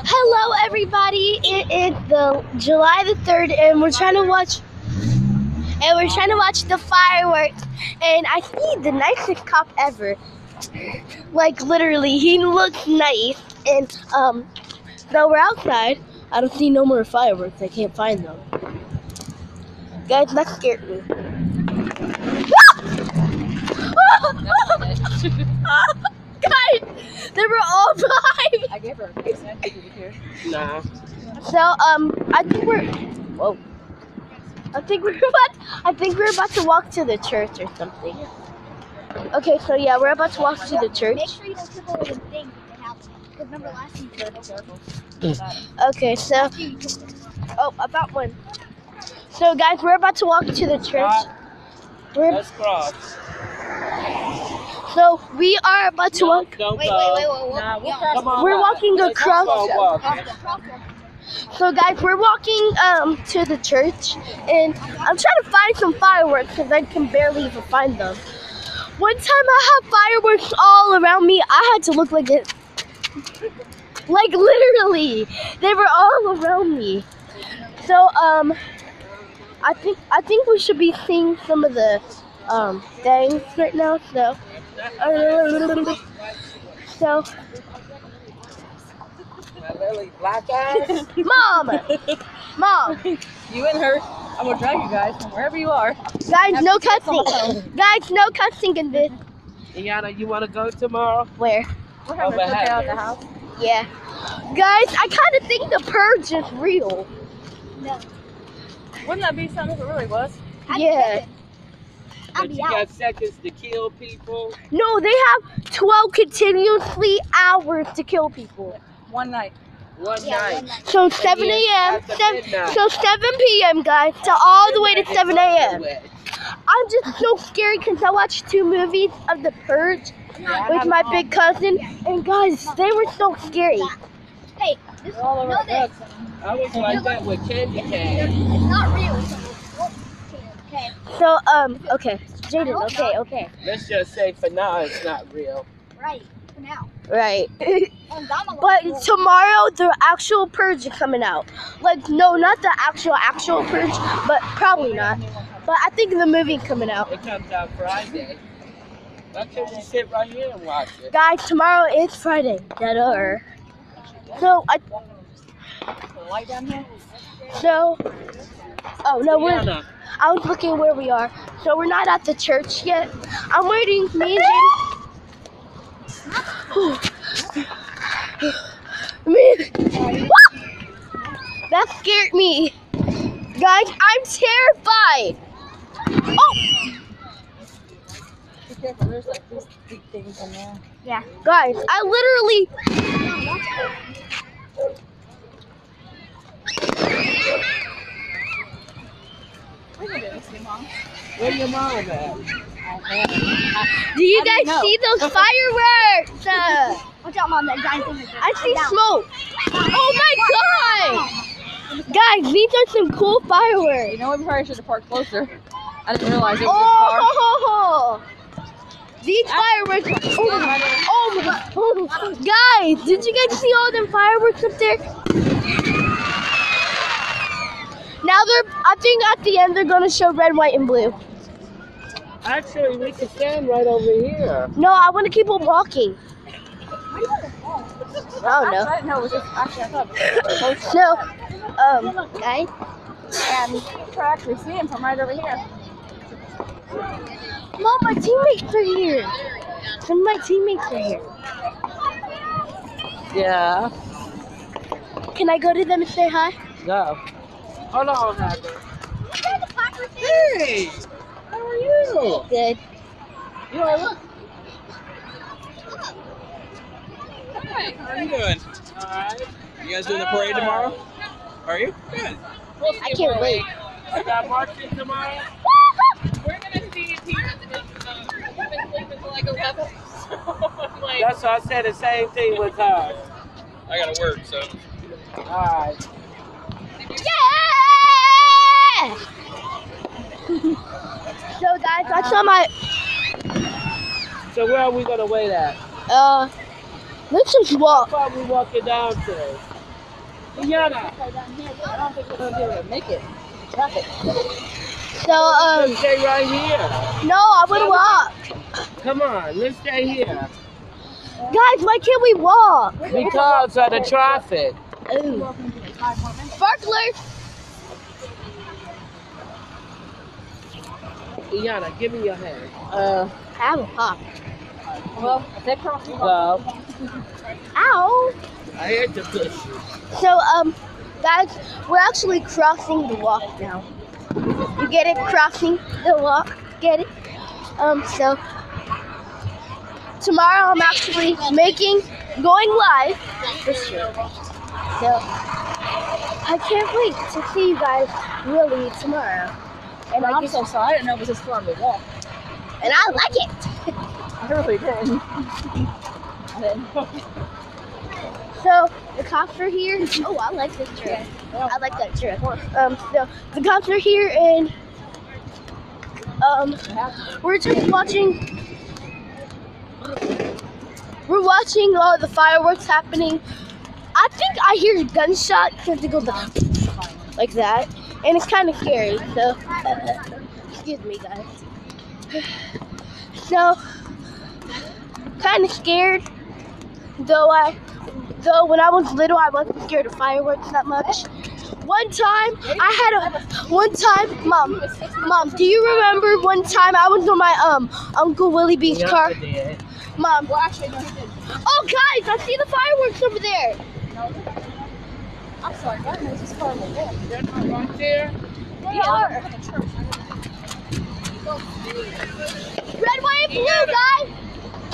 Hello, everybody. It is the July the 3rd, and we're trying to watch the fireworks. And I see the nicest cop ever. Like literally, he looks nice. And though we're outside, I don't see no more fireworks. I can't find them. Guys, that scared me. Guys, they were all behind. I gave her a case. I think you could hear. Nah. So I think we're about to walk to the church or something. Okay, so yeah, we're about to walk to the church. Make sure you don't trip over the thing in the house. Because remember last time you Okay, so I found one. So guys, we're about to walk to the church. Let's cross. So we are about to walk. Don't Wait. Nah, we'll cross. Come on, We're walking across. Walk. So guys, we're walking to the church, and I'm trying to find some fireworks because I can barely even find them. One time I had fireworks all around me. I had to look like it. Like literally, they were all around me. So I think we should be seeing some of the things right now. So Black eyes. Mom, You and her. I'm gonna drag you guys from wherever you are. guys, no cussing. Guys, no cussing in this. Iana, you want to go tomorrow? Where? We're having a cookout at the house. Yeah. Guys, I kind of think the purge is real. Wouldn't that be something if it really was? Yeah. I'll But be you out. got seconds to kill people. No, they have 12 continuously hours to kill people. One night. One Yeah, night. one night. So 7 a.m. After midnight. So 7 p.m. guys, to all the way to 7 a.m. Midnight. I'm just so scared because I watched 2 movies of The Purge with my big cousin, and guys, they were so scary. Hey, this All over know our this. books. I was like that with candy cane. It's not real. It's okay. So okay, Jaden, okay, Let's just say for now it's not real. Right. For now. right. And I'm But tomorrow the actual purge is coming out. Like no, not the actual purge, but probably not. But I think the movie's coming out. It comes out Friday. Why can't we sit right here and watch it? Guys, tomorrow is Friday. Dead-er. So The light down here. oh no, Iana, I was looking where we are. So we're not at the church yet. I'm waiting. Me and Jaden. That scared me. Guys, I'm terrified. Oh, Be careful. There's like these big things in there. guys, I literally. where your mom at? Do you How do you guys know? see those fireworks? Watch out, Mom. That giant thing is there. I see smoke. Oh my god! Guys, these are some cool fireworks. You know, we probably should have parked closer. I didn't realize it was Oh! These fireworks. Oh my god. Guys, did you guys see all them fireworks up there? Now I think at the end they're gonna show red, white, and blue. Actually, we can stand right over here. No, I want to keep on walking. I don't know. No, it was just actually I thought it was closer. So, guys. And you can actually see him from right over here. Mom, my teammates are here. Some of my teammates are here. Yeah. Can I go to them and say hi? Go. Hold on, Heather. Hey! How are you? Good. You all right? Hi, how are you doing? Alright. You guys doing the parade tomorrow? Are you? Good. I can't wait. You got marching tomorrow? We're gonna see if he's been sleeping until like 11. So I'm like, That's why I said the same thing with her. I gotta work, so. Alright. Yeah! So guys, I saw my So where are we gonna wait at? let's just How walk. far are we walking down to? Yana. I don't think we're gonna be able to make it. Traffic. So, Stay right here. no, I would walk. Come on, let's stay here. Guys, why can't we walk? Because of the traffic. Ooh. Sparklers. Yana, give me your hand. I have a pop. Well, if they cross the Love. Ow. I had to push you. So, guys, we're actually crossing the walk now. You get it? Crossing the walk. Get it? So, tomorrow I'm actually going live this year. So, I can't wait to see you guys really tomorrow. And I'm so sorry. I didn't know it was this far to walk. and I like it. I really didn't. I didn't. So the cops are here. Oh, I like this truck. I like that truck. So the cops are here, and we're just watching. We're watching all the fireworks happening. I think I hear gunshots because it goes like that, and it's kind of scary. So, excuse me, guys. So, kind of scared. Though when I was little, I wasn't scared of fireworks that much. One time, Mom, do you remember one time I was on my Uncle Willie B's car? Mom. Well, actually, no, he didn't. Oh, guys, I see the fireworks over there. I'm sorry. God knows this car will walk. They're not right there. They are. Red, white, and blue, guys.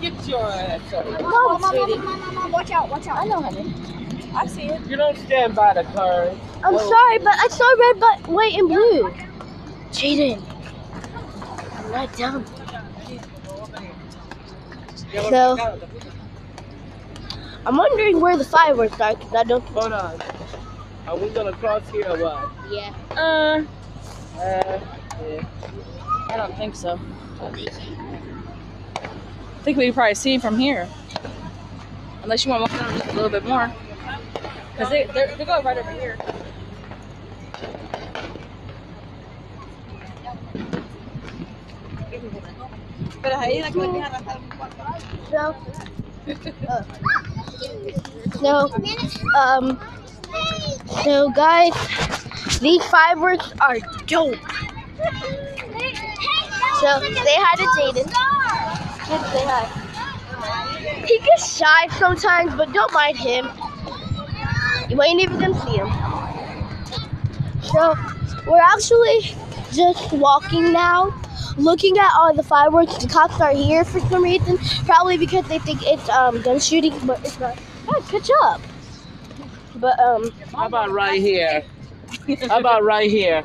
Get your ass up. Mom, watch out, watch out. I know, honey. I see it. You don't stand by the cars. I'm sorry, but I saw red, white, and blue. Jaden, I'm not dumb. So, I'm wondering where the fireworks are, because I don't. Hold on. Are we gonna cross here or what? Yeah. Yeah. I don't think so. I think we can probably see him from here. Unless you want to walk down just a little bit more. Because they're going right over here. Pero ahí la que So guys, these fireworks are dope. So say hi to Jaden. Kids, say hi. He gets shy sometimes, but don't mind him. You ain't even gonna see him. So we're actually just walking now, looking at all the fireworks. The cops are here for some reason, probably because they think it's gun shooting, but it's not. Guys, catch up. But How about right here? How about right here?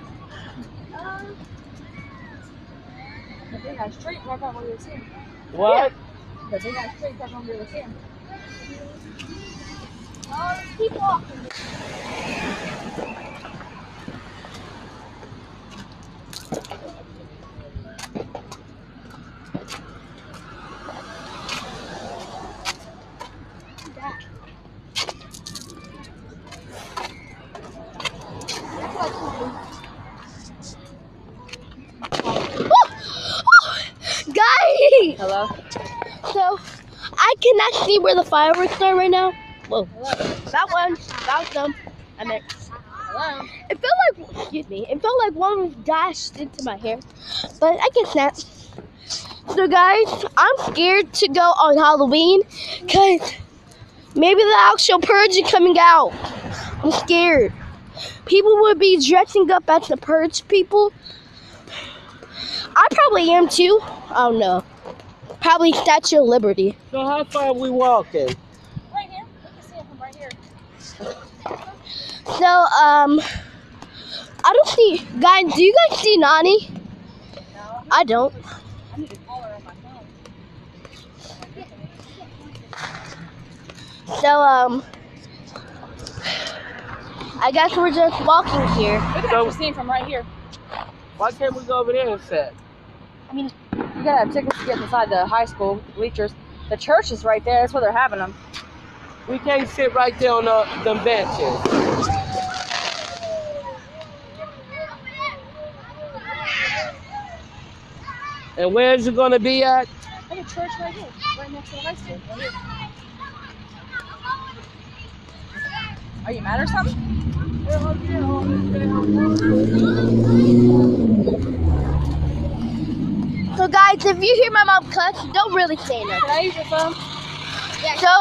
they got straight right on where you were seeing. What? But they got straight right on where you were seeing. keep walking. Guys! Hello? So, I cannot see where the fireworks are right now. Whoa. Hello? That one. That them. I meant. Hello? It felt like, excuse me, it felt like one was dashed into my hair. But I guess not. So guys, I'm scared to go on Halloween because maybe the actual purge is coming out. I'm scared. People would be dressing up as the purge people. I probably am too. I don't know. Probably Statue of Liberty. So how far are we walking? Right here. We can see it from right here. So, I don't see, guys, do you guys see Nani? No. I don't. I need to call her on my phone. So, I guess we're just walking here. We can actually see him from right here. Why can't we go over there and sit? I mean, you gotta have tickets to get inside the high school bleachers. The church is right there. That's where they're having them. We can't sit right there on them benches. And where's it gonna be at? At a church right here, right next to the high school. Right here. Are you mad or something? So guys, if you hear my mom cuss, don't really say nothing. Can I use your phone? So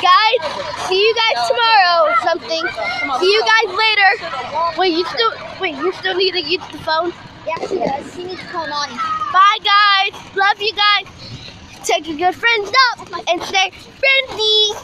guys, see you guys tomorrow or something. See you guys later. Wait, you still need to use the phone? Yeah, she does. She needs to call Lonnie. Bye guys. Love you guys. Take your good friends up and stay friendly.